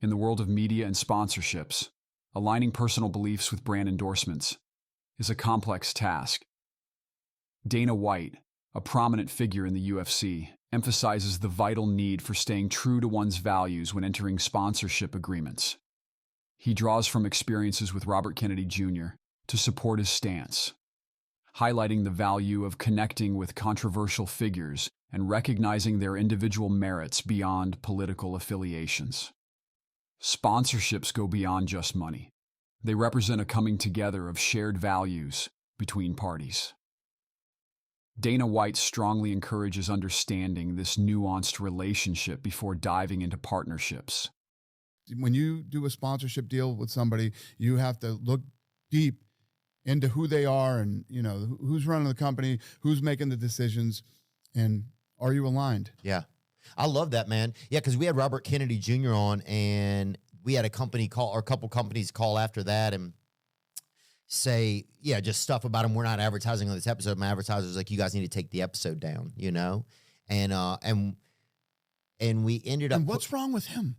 In the world of media and sponsorships, aligning personal beliefs with brand endorsements is a complex task. Dana White, a prominent figure in the UFC, emphasizes the vital need for staying true to one's values when entering sponsorship agreements. He draws from experiences with Robert Kennedy Jr. to support his stance, highlighting the value of connecting with controversial figures and recognizing their individual merits beyond political affiliations. Sponsorships go beyond just money. They represent a coming together of shared values between parties. Dana White strongly encourages understanding this nuanced relationship before diving into partnerships. When you do a sponsorship deal with somebody, you have to look deep into who they are and, who's running the company, who's making the decisions, and are you aligned? Yeah. I love that, man. Yeah, because we had Robert Kennedy Jr. on, and we had a company call, or a couple companies call after that and say, just stuff about him. We're not advertising on this episode. My advertiser's like, you guys need to take the episode down, And we ended up. And what's wrong with him?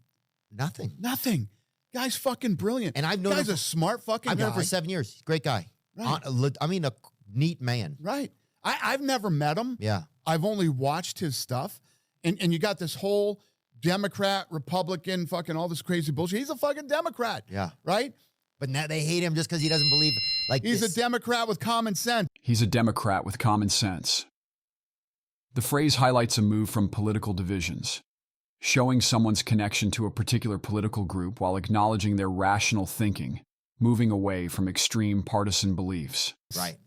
Nothing. Guy's fucking brilliant. And I've known Guy's a smart fucking guy. I've known him for 7 years. Great guy. Right. A neat man. Right. I've never met him. Yeah. I've only watched his stuff. And you got this whole Democrat, Republican, fucking all this crazy bullshit. He's a fucking Democrat. Yeah. Right? But now they hate him just because he doesn't believe He's a Democrat with common sense. He's a Democrat with common sense. The phrase highlights a move from political divisions, showing someone's connection to a particular political group while acknowledging their rational thinking, moving away from extreme partisan beliefs. Right.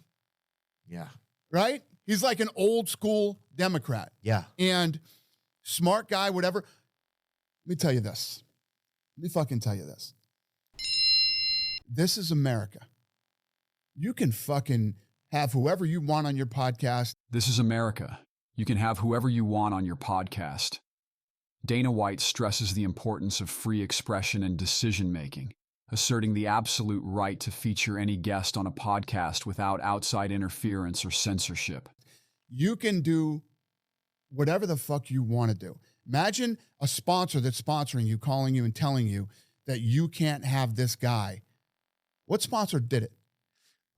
Yeah. Right? He's like an old school Democrat. Yeah. And smart guy, whatever. Let me tell you this. Let me fucking tell you this. This is America. You can fucking have whoever you want on your podcast. This is America. You can have whoever you want on your podcast. Dana White stresses the importance of free expression and decision-making, asserting the absolute right to feature any guest on a podcast without outside interference or censorship. You can do whatever the fuck you want to do. Imagine a sponsor that's sponsoring you, calling you and telling you that you can't have this guy. What sponsor did it?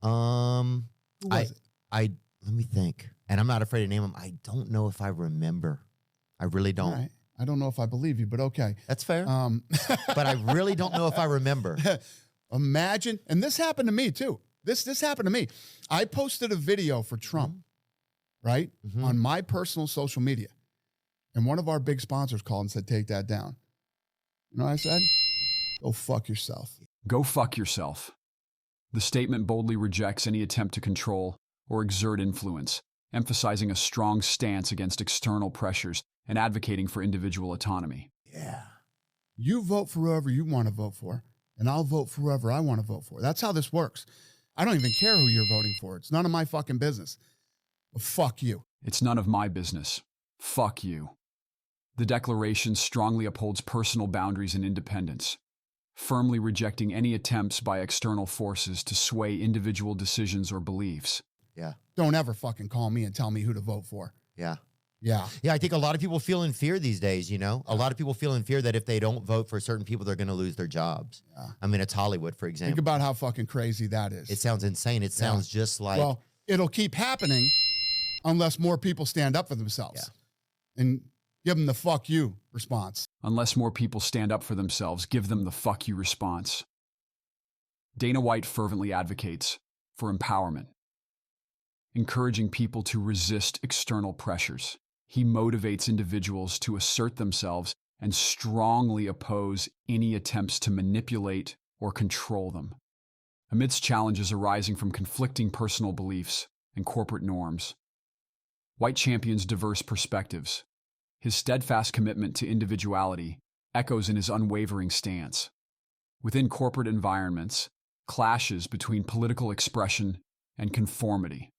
Who was it? Let me think. And I'm not afraid to name him. I don't know if I remember. I really don't. All right. I don't know if I believe you, but okay. That's fair. But I really don't know if I remember. Imagine, and this happened to me too. This happened to me. I posted a video for Trump, right, on my personal social media. And one of our big sponsors called and said, take that down. You know what I said? Go fuck yourself. Go fuck yourself. The statement boldly rejects any attempt to control or exert influence, emphasizing a strong stance against external pressures and advocating for individual autonomy. Yeah. You vote for whoever you want to vote for, and I'll vote for whoever I want to vote for. That's how this works. I don't even care who you're voting for. It's none of my fucking business. But fuck you. It's none of my business. Fuck you. The Declaration strongly upholds personal boundaries and independence, firmly rejecting any attempts by external forces to sway individual decisions or beliefs. Yeah. Don't ever fucking call me and tell me who to vote for. Yeah. Yeah. Yeah, I think a lot of people feel in fear these days, A lot of people feel in fear that if they don't vote for certain people, they're going to lose their jobs. Yeah. I mean, it's Hollywood, for example. Think about how fucking crazy that is. It sounds insane. It sounds just like... Well, it'll keep happening unless more people stand up for themselves. Yeah. And give them the fuck you response. Unless more people stand up for themselves, give them the fuck you response. Dana White fervently advocates for empowerment, encouraging people to resist external pressures. He motivates individuals to assert themselves and strongly oppose any attempts to manipulate or control them. Amidst challenges arising from conflicting personal beliefs and corporate norms, White champions diverse perspectives. His steadfast commitment to individuality echoes in his unwavering stance. Within corporate environments, clashes between political expression and conformity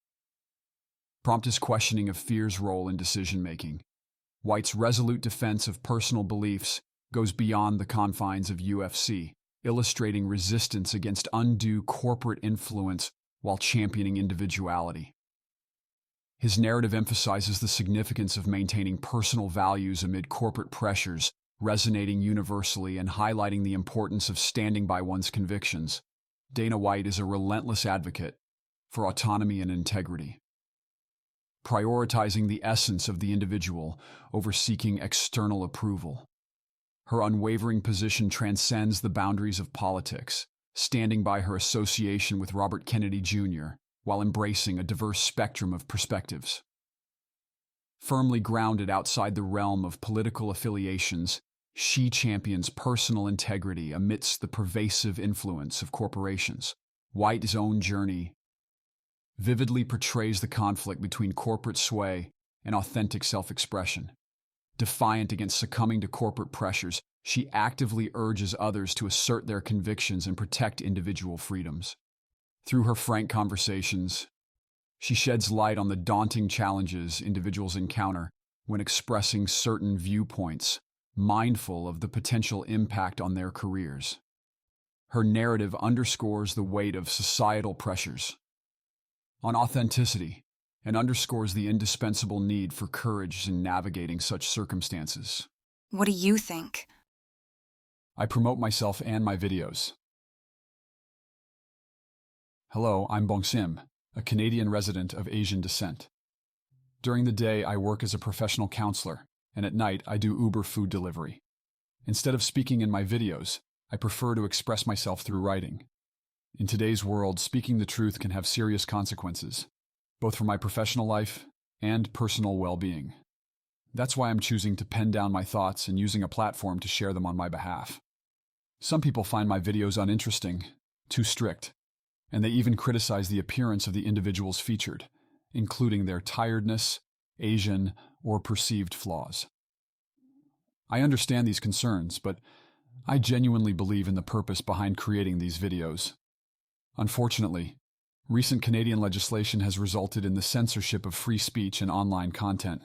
prompt his questioning of fear's role in decision-making. White's resolute defense of personal beliefs goes beyond the confines of UFC, illustrating resistance against undue corporate influence while championing individuality. His narrative emphasizes the significance of maintaining personal values amid corporate pressures resonating universally and highlighting the importance of standing by one's convictions. Dana White is a relentless advocate for autonomy and integrity, prioritizing the essence of the individual over seeking external approval. Her unwavering position transcends the boundaries of politics, standing by her association with Robert Kennedy Jr. while embracing a diverse spectrum of perspectives. Firmly grounded outside the realm of political affiliations, she champions personal integrity amidst the pervasive influence of corporations. White's own journey vividly portrays the conflict between corporate sway and authentic self-expression. Defiant against succumbing to corporate pressures, she actively urges others to assert their convictions and protect individual freedoms. Through her frank conversations, she sheds light on the daunting challenges individuals encounter when expressing certain viewpoints, mindful of the potential impact on their careers. Her narrative underscores the weight of societal pressures on authenticity and underscores the indispensable need for courage in navigating such circumstances. What do you think? I promote myself and my videos. Hello, I'm Bong Sim, a Canadian resident of Asian descent. During the day, I work as a professional counselor, and at night, I do Uber food delivery. Instead of speaking in my videos, I prefer to express myself through writing. In today's world, speaking the truth can have serious consequences, both for my professional life and personal well-being. That's why I'm choosing to pen down my thoughts and using a platform to share them on my behalf. Some people find my videos uninteresting, too strict, and they even criticize the appearance of the individuals featured, including their tiredness, Asian, or perceived flaws. I understand these concerns, but I genuinely believe in the purpose behind creating these videos. Unfortunately, recent Canadian legislation has resulted in the censorship of free speech and online content.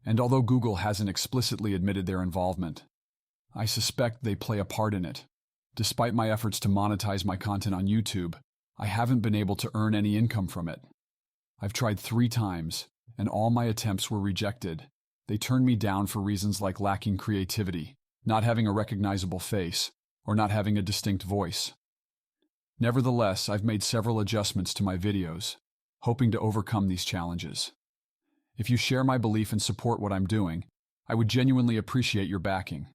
And although Google hasn't explicitly admitted their involvement, I suspect they play a part in it. Despite my efforts to monetize my content on YouTube, I haven't been able to earn any income from it. I've tried 3 times, and all my attempts were rejected. They turned me down for reasons like lacking creativity, not having a recognizable face, or not having a distinct voice. Nevertheless, I've made several adjustments to my videos, hoping to overcome these challenges. If you share my belief and support what I'm doing, I would genuinely appreciate your backing.